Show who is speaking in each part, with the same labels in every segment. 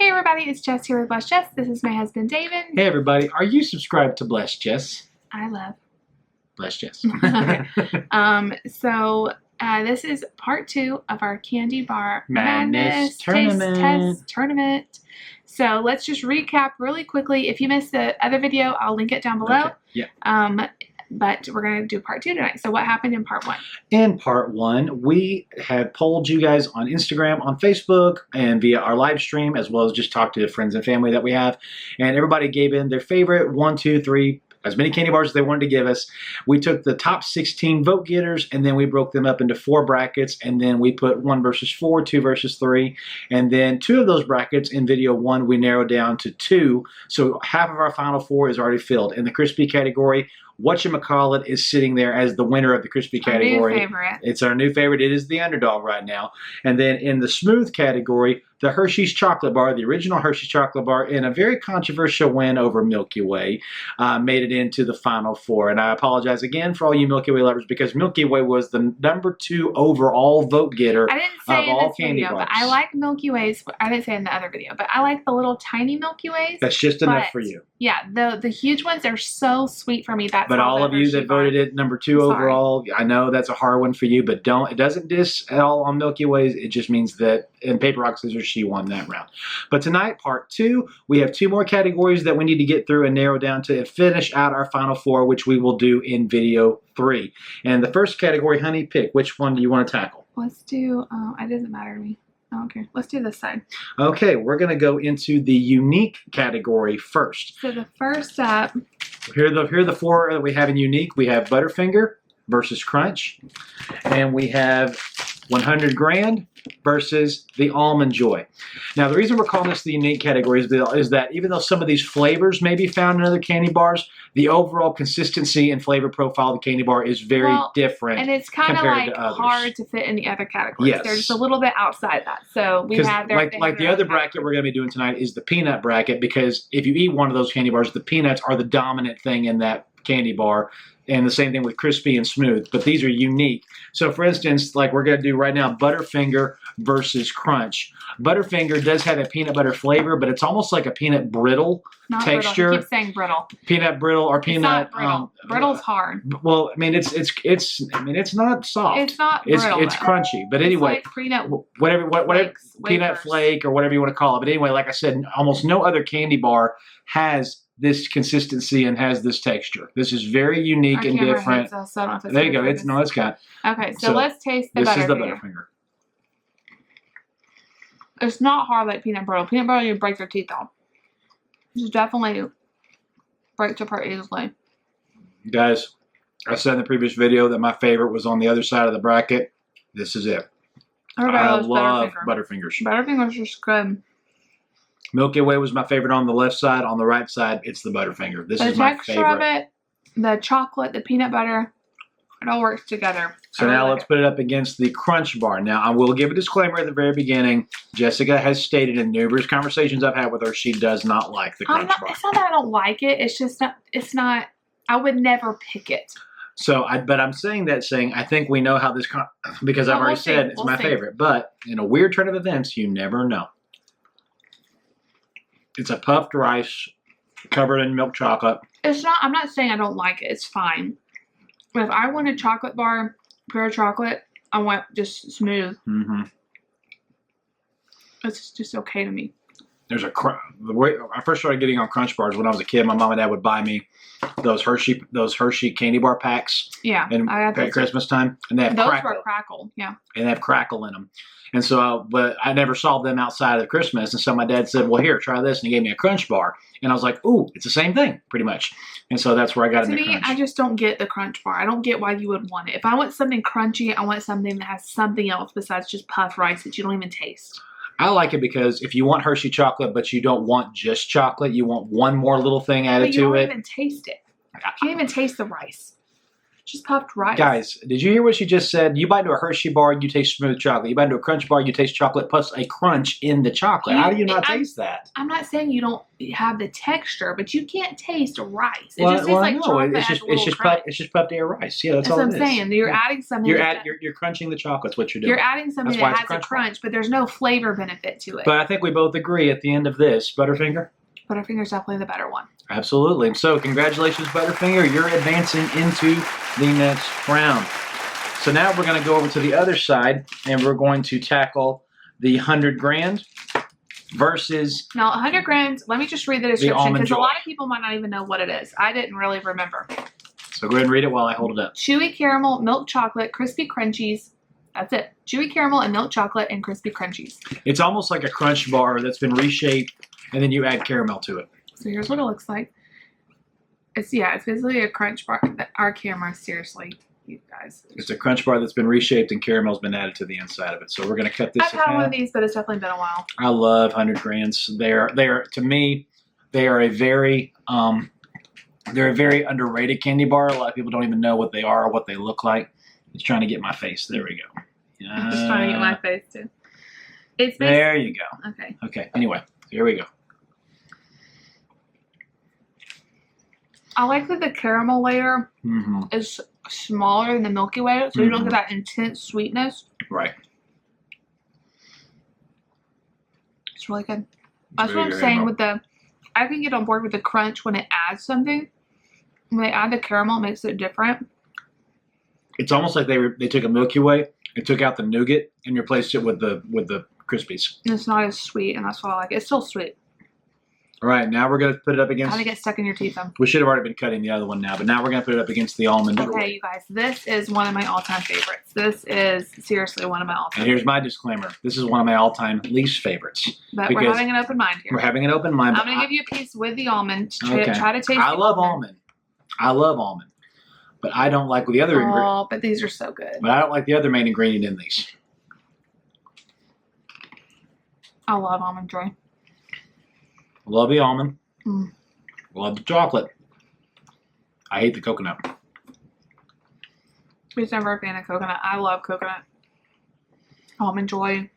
Speaker 1: Hey everybody, it's Jess here with Blessed Jess. This is my husband David.
Speaker 2: Hey everybody, are you subscribed to Blessed Jess?
Speaker 1: I love
Speaker 2: Blessed Jess.
Speaker 1: Okay. This is part 2 of our candy bar
Speaker 2: Madness
Speaker 1: taste test tournament. So let's just recap really quickly. If you missed the other video, I'll link it down below.
Speaker 2: Okay. Yeah.
Speaker 1: But we're going to do part 2 tonight. So what happened in part 1?
Speaker 2: In part 1, we had polled you guys on Instagram, on Facebook, and via our live stream, as well as just talked to the friends and family that we have. And everybody gave in their favorite 1, 2, 3, as many candy bars as they wanted to give us. We took the top 16 vote getters, and then we broke them up into 4 brackets, and then we put 1 versus 4, 2 versus 3, and then 2 of those brackets in video 1 we narrowed down to 2. So half of our final 4 is already filled. In the crispy category, whatchamacallit is sitting there as the winner of the crispy category.
Speaker 1: Our new favorite.
Speaker 2: It's our new favorite. It is the underdog right now. And then in the smooth category, the Hershey's chocolate bar, the original Hershey's chocolate bar, in a very controversial win over Milky Way, made it into the final 4. And I apologize again for all you Milky Way lovers, because Milky Way was the number 2 overall vote getter
Speaker 1: I didn't say
Speaker 2: of all
Speaker 1: in this
Speaker 2: candy
Speaker 1: video,
Speaker 2: bars.
Speaker 1: but I like Milky Ways. I didn't say in the other video, but I like the little tiny Milky Ways.
Speaker 2: That's just enough for you.
Speaker 1: Yeah, the huge ones are so sweet for me.
Speaker 2: But all of you that voted it number 2 overall, I know that's a hard one for you, but it doesn't diss at all on Milky Ways. It just means that in paper, rock, scissors, she won that round. But tonight, part 2, we have 2 more categories that we need to get through and narrow down to finish out our final 4, which we will do in video 3. And the first category, honey, pick. Which one do you want to tackle?
Speaker 1: Let's do, it doesn't matter to me. I don't care. Let's do this side.
Speaker 2: Okay, we're going to go into the unique category first.
Speaker 1: So the first up.
Speaker 2: Here are the 4 that we have in unique. We have Butterfinger versus Crunch. And we have 100 Grand versus the Almond Joy. Now, the reason we're calling this the unique category is that even though some of these flavors may be found in other candy bars, the overall consistency and flavor profile of the candy bar is very different.
Speaker 1: And it's kind of like hard to fit in the other categories.
Speaker 2: Yes.
Speaker 1: They're just a little bit outside that. So we have
Speaker 2: like the other bracket we're going to be doing tonight is the peanut bracket, because if you eat one of those candy bars, the peanuts are the dominant thing in that candy bar. And the same thing with crispy and smooth, but these are unique. So for instance, like we're going to do right now, Butterfinger versus Crunch. Butterfinger does have a peanut butter flavor, but it's almost like a peanut brittle texture.
Speaker 1: Brittle. You keep saying brittle.
Speaker 2: Peanut brittle or peanut.
Speaker 1: It's not brittle. Brittle's hard.
Speaker 2: Well, I mean it's not soft.
Speaker 1: It's not brittle.
Speaker 2: It's crunchy. But anyway,
Speaker 1: it's like peanut
Speaker 2: whatever peanut
Speaker 1: wafers.
Speaker 2: flake or whatever you want to call it. But anyway, like I said, almost no other candy bar has this consistency and has this texture. This is very unique and different. There you go. It's got.
Speaker 1: Okay, so let's taste the Butterfinger.
Speaker 2: This is the Butterfinger.
Speaker 1: It's not hard like peanut brittle. Peanut brittle, you break your teeth off. This is definitely breaks apart easily.
Speaker 2: Guys, I said in the previous video that my favorite was on the other side of the bracket. This is it. I love Butterfingers.
Speaker 1: Butterfingers are just good.
Speaker 2: Milky Way was my favorite on the left side. On the right side, it's the Butterfinger. This is my favorite. The texture of it,
Speaker 1: the chocolate, the peanut butter, it all works together.
Speaker 2: So now let's put it up against the Crunch Bar. Now, I will give a disclaimer at the very beginning. Jessica has stated in numerous conversations I've had with her, she does not like the Crunch Bar.
Speaker 1: It's not that I don't like it. It's just not, I would never pick it.
Speaker 2: So, but I'm saying I think we know how this, because I've already said it's my favorite. But in a weird turn of events, you never know. It's a puffed rice covered in milk chocolate.
Speaker 1: It's not, I'm not saying I don't like it. It's fine. But if I want a chocolate bar, pure chocolate, I want just smooth. Mm-hmm. It's just okay to me.
Speaker 2: There's the way I first started getting on Crunch Bars when I was a kid. My mom and dad would buy me those Hershey candy bar packs.
Speaker 1: Yeah,
Speaker 2: at Christmas time, and they have
Speaker 1: crackle. Yeah,
Speaker 2: and they have crackle in them. And so, but I never saw them outside of Christmas. And so my dad said, "Well, here, try this," and he gave me a Crunch Bar, and I was like, "Ooh, it's the same thing, pretty much." And so that's where I got into Crunch.
Speaker 1: I just don't get the Crunch Bar. I don't get why you would want it. If I want something crunchy, I want something that has something else besides just puffed rice that you don't even taste.
Speaker 2: I like it because if you want Hershey chocolate, but you don't want just chocolate, you want one more little thing added to it.
Speaker 1: But you don't even taste it. You can't even taste the rice. Just puffed rice.
Speaker 2: Guys, did you hear what she just said? You bite into a Hershey bar, you taste smooth chocolate. You bite into a Crunch bar, you taste chocolate plus a crunch in the chocolate. How do you not taste that?
Speaker 1: I'm not saying you don't have the texture, but you can't taste rice. It
Speaker 2: Well,
Speaker 1: just tastes like
Speaker 2: no,
Speaker 1: chocolate.
Speaker 2: it's just puffed air rice. Yeah, that's all
Speaker 1: what
Speaker 2: it
Speaker 1: I'm
Speaker 2: is.
Speaker 1: saying. You're adding something.
Speaker 2: You're crunching the chocolate's what you're doing.
Speaker 1: You're adding something that has a crunch, but there's no flavor benefit to it.
Speaker 2: But I think we both agree at the end of this, Butterfinger.
Speaker 1: Butterfinger's definitely the better one.
Speaker 2: Absolutely. And so, congratulations, Butterfinger. You're advancing into the next round. So now we're going to go over to the other side, and we're going to tackle the 100 grand versus...
Speaker 1: Now, 100 grams, let me just read the description, because a lot of people might not even know what it is. I didn't really remember.
Speaker 2: So go ahead and read it while I hold it up.
Speaker 1: Chewy caramel, milk chocolate, crispy crunchies. That's it. Chewy caramel and milk chocolate and crispy crunchies. It's
Speaker 2: almost like a Crunch bar that's been reshaped, and then you add caramel to it.
Speaker 1: So here's what it looks like. It's basically a Crunch bar. Our camera, seriously, you guys.
Speaker 2: It's a Crunch bar that's been reshaped and caramel's been added to the inside of it. So we're going to cut this.
Speaker 1: I've had one of these, but it's definitely been a while.
Speaker 2: I love 100 grands. They're to me, they are a very they're a very underrated candy bar. A lot of people don't even know what they are or what they look like. It's trying to get my face. There we go.
Speaker 1: I'm just trying to get my face too.
Speaker 2: There you go.
Speaker 1: Okay.
Speaker 2: Okay. Anyway, here we go.
Speaker 1: I like that the caramel layer is smaller than the Milky Way, so you don't get that intense sweetness.
Speaker 2: Right.
Speaker 1: It's really good. That's what I'm saying with the... I can get on board with the crunch when it adds something. When they add the caramel, it makes it different.
Speaker 2: It's almost like they took a Milky Way and took out the nougat and replaced it with the Krispies.
Speaker 1: And it's not as sweet, and that's what I like. It's still sweet.
Speaker 2: All right, now we're going to put it up against...
Speaker 1: How to get stuck in your teeth, though.
Speaker 2: We should have already been cutting the other one now, but now we're going to put it up against the almond.
Speaker 1: Okay, you guys, this is one of my all-time favorites. This is seriously one of my all-time
Speaker 2: And here's my disclaimer. This is one of my all-time least favorites.
Speaker 1: But we're having an open mind here.
Speaker 2: We're having an open mind.
Speaker 1: I'm going to give you a piece with the almond.
Speaker 2: Okay.
Speaker 1: Try to taste
Speaker 2: I love almond. I love almond. But I don't like the other ingredient.
Speaker 1: Oh, but these are so good.
Speaker 2: But I don't like the other main ingredient in these.
Speaker 1: I love Almond Joy.
Speaker 2: Love the almond. Love the chocolate. I hate the coconut.
Speaker 1: He's never a fan of coconut. I love coconut. Almond Joy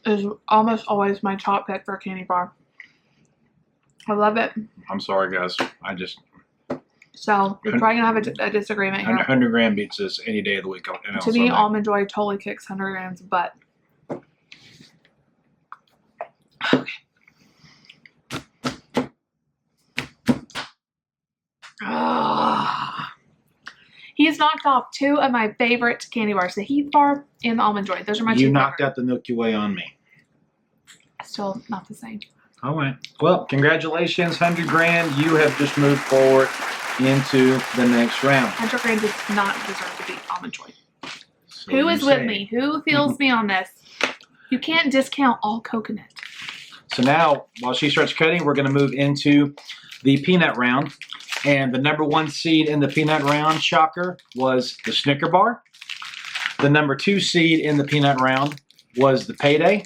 Speaker 1: is almost always my top pick for a candy bar. I love it.
Speaker 2: I'm sorry, guys. I just...
Speaker 1: So, we're probably going to have a disagreement here.
Speaker 2: 100 gram beats this any day of the week.
Speaker 1: To me, Almond Joy totally kicks 100 grams butt. Okay. He's knocked off two of my favorite candy bars, the Heath Bar and the Almond Joy. Those are my two
Speaker 2: You knocked out the Milky Way on me.
Speaker 1: Still not the same.
Speaker 2: All right. Well, congratulations, 100 grand. You have just moved forward into the next round.
Speaker 1: 100 grand does not deserve to beat Almond Joy.
Speaker 2: So
Speaker 1: Who is with me? Who feels me on this? You can't discount all coconut.
Speaker 2: So now, while she starts cutting, we're going to move into the peanut round. And the number 1 seed in the peanut round, shocker, was the Snicker bar. The number 2 seed in the peanut round was the Payday.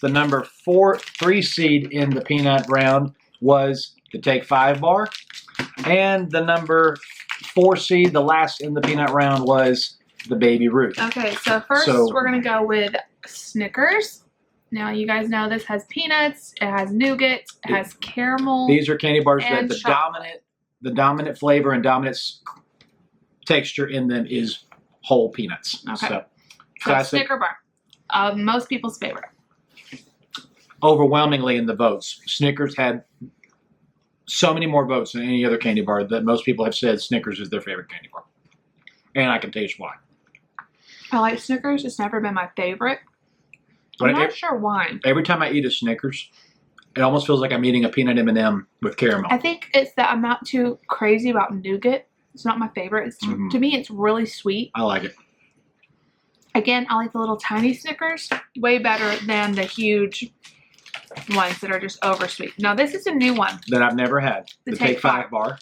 Speaker 2: The number 3 seed in the peanut round was the Take 5 bar. And the number 4 seed, the last in the peanut round, was the Baby Ruth.
Speaker 1: Okay, so first we're going to go with Snickers. Now, you guys know this has peanuts, it has nougat, it has caramel.
Speaker 2: These are candy bars that
Speaker 1: chocolate.
Speaker 2: the dominant flavor and dominant texture in them is whole peanuts.
Speaker 1: Okay.
Speaker 2: So
Speaker 1: classic. Snicker bar. Most people's favorite.
Speaker 2: Overwhelmingly in the votes. Snickers had so many more votes than any other candy bar that most people have said Snickers is their favorite candy bar. And I can tell you why.
Speaker 1: I like Snickers. It's never been my favorite.
Speaker 2: But
Speaker 1: I'm not sure why.
Speaker 2: Every time I eat a Snickers, it almost feels like I'm eating a peanut M&M with caramel.
Speaker 1: I think it's that I'm not too crazy about nougat. It's not my favorite. It's, to me, it's really sweet.
Speaker 2: I like it.
Speaker 1: Again, I like the little tiny Snickers way better than the huge ones that are just over sweet. Now, this is a new one
Speaker 2: that I've never had. The Take 5 bar.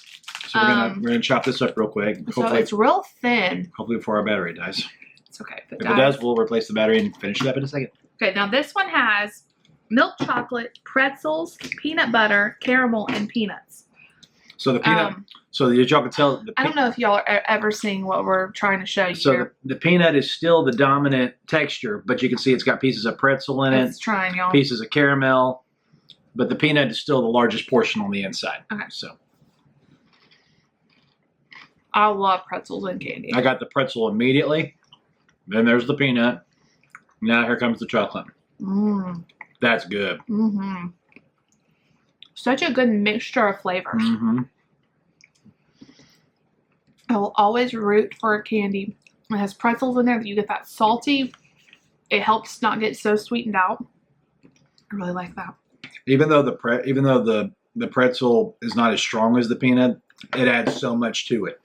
Speaker 2: So we're gonna chop this up real quick.
Speaker 1: So it's real thin.
Speaker 2: Hopefully before our battery dies.
Speaker 1: It's okay.
Speaker 2: If it does, we'll replace the battery and finish it up in a second.
Speaker 1: Okay, now this one has milk chocolate, pretzels, peanut butter, caramel, and peanuts.
Speaker 2: So the peanut, so y'all can tell.
Speaker 1: I don't know if y'all are ever seeing what we're trying to show you
Speaker 2: So
Speaker 1: here.
Speaker 2: the peanut is still the dominant texture, but you can see it's got pieces of pretzel in
Speaker 1: It's
Speaker 2: it,
Speaker 1: trying, y'all.
Speaker 2: pieces of caramel, but the peanut is still the largest portion on the inside.
Speaker 1: Okay.
Speaker 2: So
Speaker 1: I love pretzels and candy.
Speaker 2: I got the pretzel immediately. Then there's the peanut. Now here comes the chocolate.
Speaker 1: Mmm.
Speaker 2: That's good.
Speaker 1: Mm-hmm. Such a good mixture of flavors.
Speaker 2: Mm-hmm.
Speaker 1: I will always root for a candy. It has pretzels in there that you get that salty. It helps not get so sweetened out. I really like that.
Speaker 2: Even though the pretzel is not as strong as the peanut, it adds so much to it.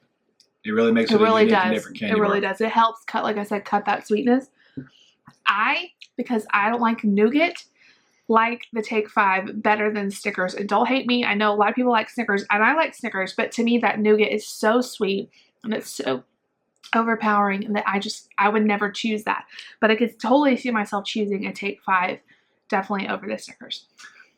Speaker 2: It really makes it a unique and different candy bar.
Speaker 1: It really does. It helps cut, like I said, cut that sweetness. Because I don't like nougat, like the Take 5 better than Snickers. And don't hate me. I know a lot of people like Snickers, and I like Snickers, but to me that nougat is so sweet and it's so overpowering, and that I would never choose that. But I could totally see myself choosing a Take 5 definitely over the Snickers.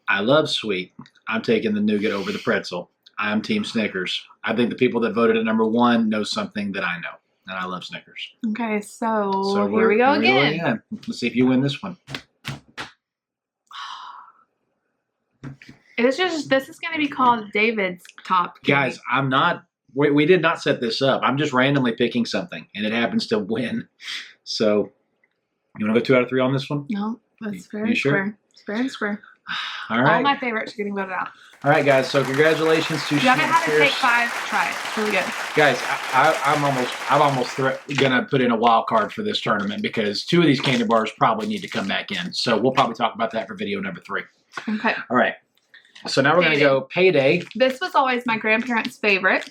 Speaker 2: I love sweet. I'm taking the nougat over the pretzel. I'm Team Snickers. I think the people that voted at number 1 know something that I know, and I love Snickers.
Speaker 1: Okay, so here we go again.
Speaker 2: Let's see if you win this one.
Speaker 1: This is going to be called David's top candy.
Speaker 2: Guys, I'm not. We did not set this up. I'm just randomly picking something, and it happens to win. So, you want to go 2 out of 3 on this one?
Speaker 1: No, that's very
Speaker 2: sure?
Speaker 1: square. It's very square.
Speaker 2: All right.
Speaker 1: All my favorites are getting voted out.
Speaker 2: All right, guys. So congratulations to
Speaker 1: you haven't had a Take 5, try it. It's really good.
Speaker 2: Guys, I'm almost gonna put in a wild card for this tournament because 2 of these candy bars probably need to come back in. So we'll probably talk about that for video number 3.
Speaker 1: Okay.
Speaker 2: All right. So now we're gonna go Payday.
Speaker 1: This was always my grandparents' favorite.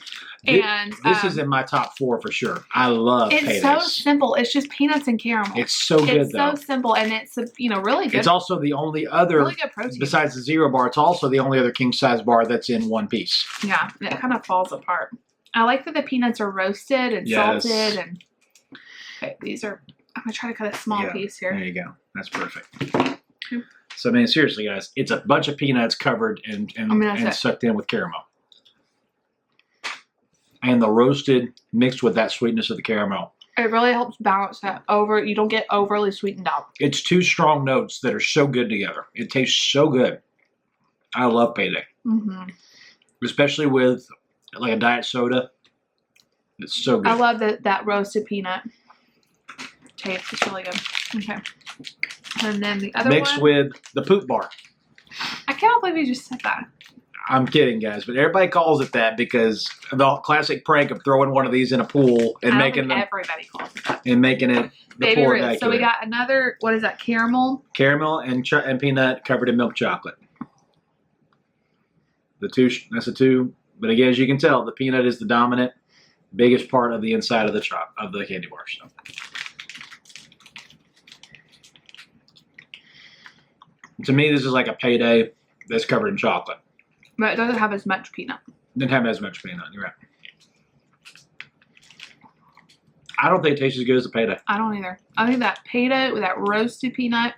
Speaker 1: And
Speaker 2: this is in my top 4 for sure. I love Paydays.
Speaker 1: It's so simple. It's just peanuts and caramel.
Speaker 2: It's so good though.
Speaker 1: It's so simple, and it's really good.
Speaker 2: It's also the only other,
Speaker 1: really good protein.
Speaker 2: Besides the Zero bar, it's also the only other king size bar that's in one piece.
Speaker 1: Yeah, it kind of falls apart. I like that the peanuts are roasted and salted, and okay, these are. I'm gonna try to cut a small piece here.
Speaker 2: There you go. That's perfect. So I mean, seriously, guys, it's a bunch of peanuts covered and sucked in with caramel. And the roasted mixed with that sweetness of the caramel.
Speaker 1: It really helps balance that over. You don't get overly sweetened out.
Speaker 2: It's 2 strong notes that are so good together. It tastes so good. I love Payday.
Speaker 1: Mm-hmm.
Speaker 2: Especially with like a diet soda. It's so good.
Speaker 1: I love that roasted peanut taste. It's really good. Okay. And then the other
Speaker 2: mixed with the poop bar.
Speaker 1: I cannot believe you just said that.
Speaker 2: I'm kidding, guys, but everybody calls it that because of the classic prank of throwing one of these in a pool and making them.
Speaker 1: Everybody calls it that.
Speaker 2: And making it the poor vacuum.
Speaker 1: So we got another. What is that? Caramel.
Speaker 2: Caramel and peanut covered in milk chocolate. That's the 2. But again, as you can tell, the peanut is the dominant, biggest part of the inside of the candy bar. So. To me, this is like a Payday that's covered in chocolate.
Speaker 1: But it doesn't have as much peanut.
Speaker 2: Didn't have as much peanut. You're right. I don't think it tastes as good as the Payday.
Speaker 1: I don't either. I think that Payday with that roasted peanut,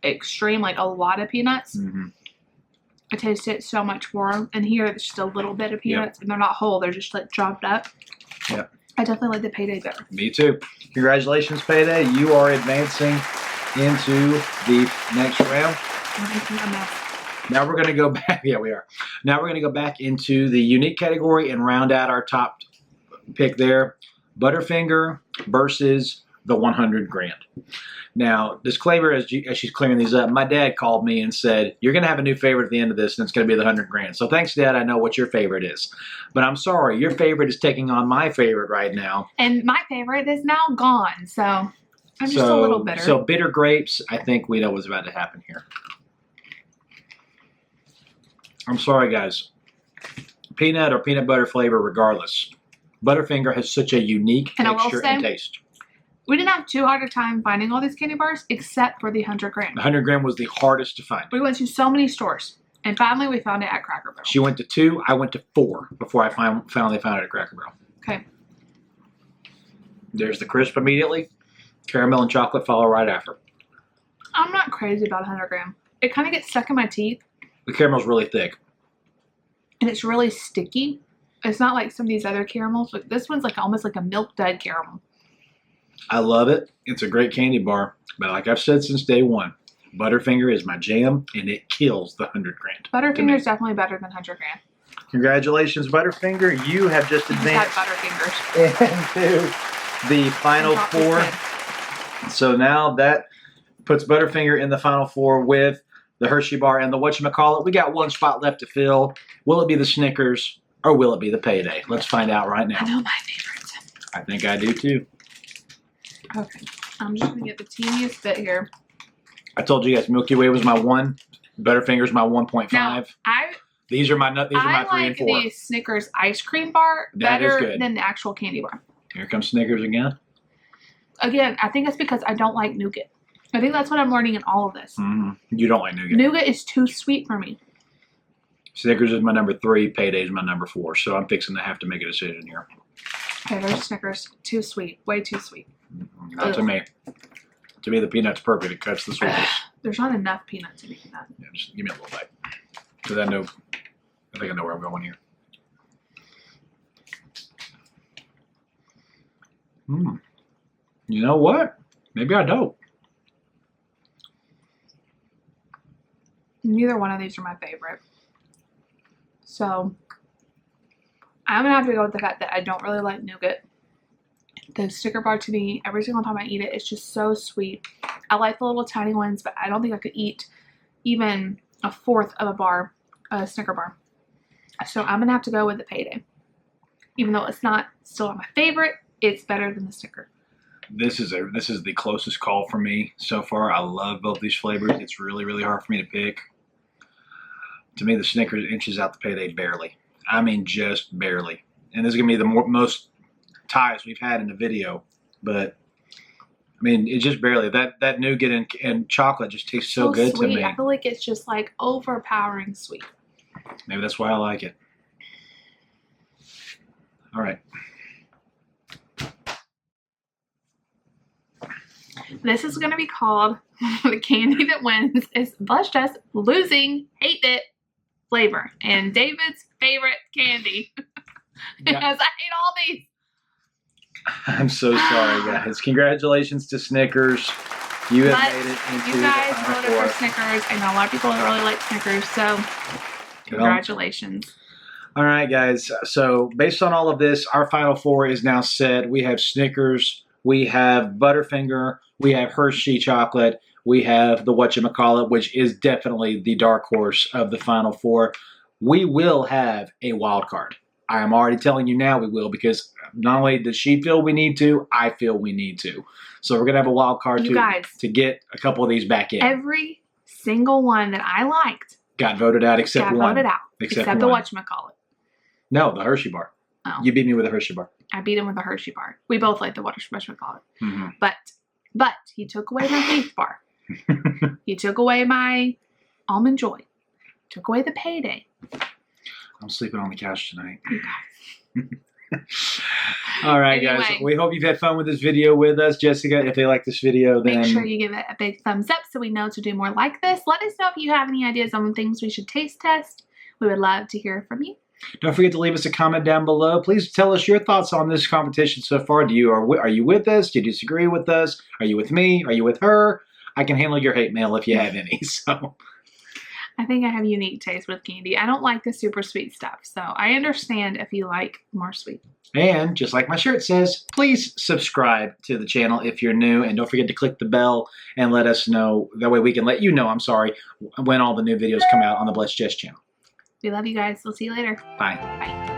Speaker 1: extreme, like a lot of peanuts.
Speaker 2: Mm-hmm.
Speaker 1: I taste it so much more. And here, it's just a little bit of peanuts, and they're not whole. They're just like chopped up.
Speaker 2: Yep.
Speaker 1: I definitely like the Payday better.
Speaker 2: Me too. Congratulations, Payday. You are advancing into the next round. Now we're going to go back. Yeah, we are. Now we're going to go back into the unique category and round out our top pick there. Butterfinger versus the 100 grand. Now, disclaimer as she's clearing these up, my dad called me and said, you're going to have a new favorite at the end of this, and it's going to be the 100 grand. So thanks, Dad. I know what your favorite is. But I'm sorry. Your favorite is taking on my favorite right now.
Speaker 1: And my favorite is now gone. So I'm just a little bitter.
Speaker 2: So bitter grapes, I think we know what's about to happen here. I'm sorry, guys. Peanut or peanut butter flavor, regardless. Butterfinger has such a unique texture and taste.
Speaker 1: We didn't have too hard a time finding all these candy bars, except for the 100 gram.
Speaker 2: The 100 gram was the hardest to find.
Speaker 1: We went to so many stores, and finally we found it at Cracker Barrel.
Speaker 2: She went to 2. I went to 4 before I finally found it at Cracker Barrel.
Speaker 1: Okay.
Speaker 2: There's the crisp immediately. Caramel and chocolate follow right after.
Speaker 1: I'm not crazy about 100 gram. It kind of gets stuck in my teeth.
Speaker 2: The caramel's really thick.
Speaker 1: And it's really sticky. It's not like some of these other caramels, but this one's like almost like a milk dud caramel.
Speaker 2: I love it. It's a great candy bar. But like I've said since day one, Butterfinger is my jam, and it kills the 100 grand.
Speaker 1: Butterfinger is definitely better than 100 grand.
Speaker 2: Congratulations, Butterfinger. You have just advanced into the final four. So now that puts Butterfinger in the final four with the Hershey bar and the whatchamacallit. We got one spot left to fill. Will it be the Snickers or will it be the Payday? Let's find out right now.
Speaker 1: I know my favorite.
Speaker 2: I think I do too.
Speaker 1: Okay. I'm just going to get the teeniest bit here.
Speaker 2: I told you guys Milky Way was my 1. Butterfinger's my 1.5.
Speaker 1: Now,
Speaker 2: These are my 3 and 4.
Speaker 1: I like the Snickers ice cream bar better than the actual candy bar.
Speaker 2: Here comes Snickers again.
Speaker 1: Again, I think it's because I don't like nougat. I think that's what I'm learning in all of this.
Speaker 2: You don't like nougat.
Speaker 1: Nougat is too sweet for me.
Speaker 2: Snickers is my number 3. Payday is my number 4. So I'm fixing to have to make a decision here.
Speaker 1: Okay, there's Snickers. Too sweet. Way too sweet.
Speaker 2: Not to me. To me, the peanut's perfect. It cuts the sweetness.
Speaker 1: There's not enough peanuts in that.
Speaker 2: Yeah, just give me a little bite. Because I think I know where I'm going here. You know what? Maybe I don't.
Speaker 1: Neither one of these are my favorite. So, I'm going to have to go with the fact that I don't really like nougat. The Snicker bar to me, every single time I eat it, it's just so sweet. I like the little tiny ones, but I don't think I could eat even a fourth of a Snicker bar. So I'm going to have to go with the Payday. Even though it's not still my favorite, it's better than the Snicker.
Speaker 2: This is the closest call for me so far. I love both these flavors. It's really, really hard for me to pick. To me, the Snickers inches out the Payday barely. I mean, just barely. And this is going to be the most ties we've had in the video. But, I mean, it just barely. That nougat and chocolate just tastes so good
Speaker 1: sweet.
Speaker 2: to me.
Speaker 1: I feel like it's just like overpowering sweet.
Speaker 2: Maybe that's why I like it. All right.
Speaker 1: This is going to be called the candy that wins is Blush Jess losing hate it flavor and David's favorite candy. Because I hate all these.
Speaker 2: I'm so sorry, guys. Congratulations to Snickers. You have made it into
Speaker 1: you guys
Speaker 2: the final
Speaker 1: voted
Speaker 2: four.
Speaker 1: for Snickers. I know a lot of people really like Snickers, so congratulations.
Speaker 2: All right, guys. So based on all of this, our final four is now set. We have Snickers, we have Butterfinger, we have Hershey chocolate, we have the whatchamacallit, which is definitely the dark horse of the final four. We will have a wild card. I am already telling you now we will, because not only does she feel we need to, I feel we need to. So we're going to have a wild card to get a couple of these back in.
Speaker 1: Every single one that I liked
Speaker 2: got voted out except one.
Speaker 1: Got voted out. Except the whatchamacallit.
Speaker 2: No, the Hershey bar.
Speaker 1: Oh.
Speaker 2: You beat me with a Hershey bar.
Speaker 1: I beat him with a Hershey bar. We both like the whatchamacallit. But he took away my Heath bar. He took away my Almond Joy. Took away the Payday.
Speaker 2: I'm sleeping on the couch tonight.
Speaker 1: You guys.
Speaker 2: All right, guys. We hope you've had fun with this video with us. Jessica, if they like this video, then
Speaker 1: make sure you give it a big thumbs up so we know to do more like this. Let us know if you have any ideas on things we should taste test. We would love to hear from you.
Speaker 2: Don't forget to leave us a comment down below. Please tell us your thoughts on this competition so far. Are you with us? Do you disagree with us? Are you with me? Are you with her? I can handle your hate mail if you have any. So
Speaker 1: I think I have unique taste with candy. I don't like the super sweet stuff, so I understand if you like more sweet.
Speaker 2: And just like my shirt says, please subscribe to the channel if you're new, and don't forget to click the bell and let us know. That way we can let you know, when all the new videos come out on the Blessed Jess channel.
Speaker 1: We love you guys. We'll see you later.
Speaker 2: Bye.
Speaker 1: Bye.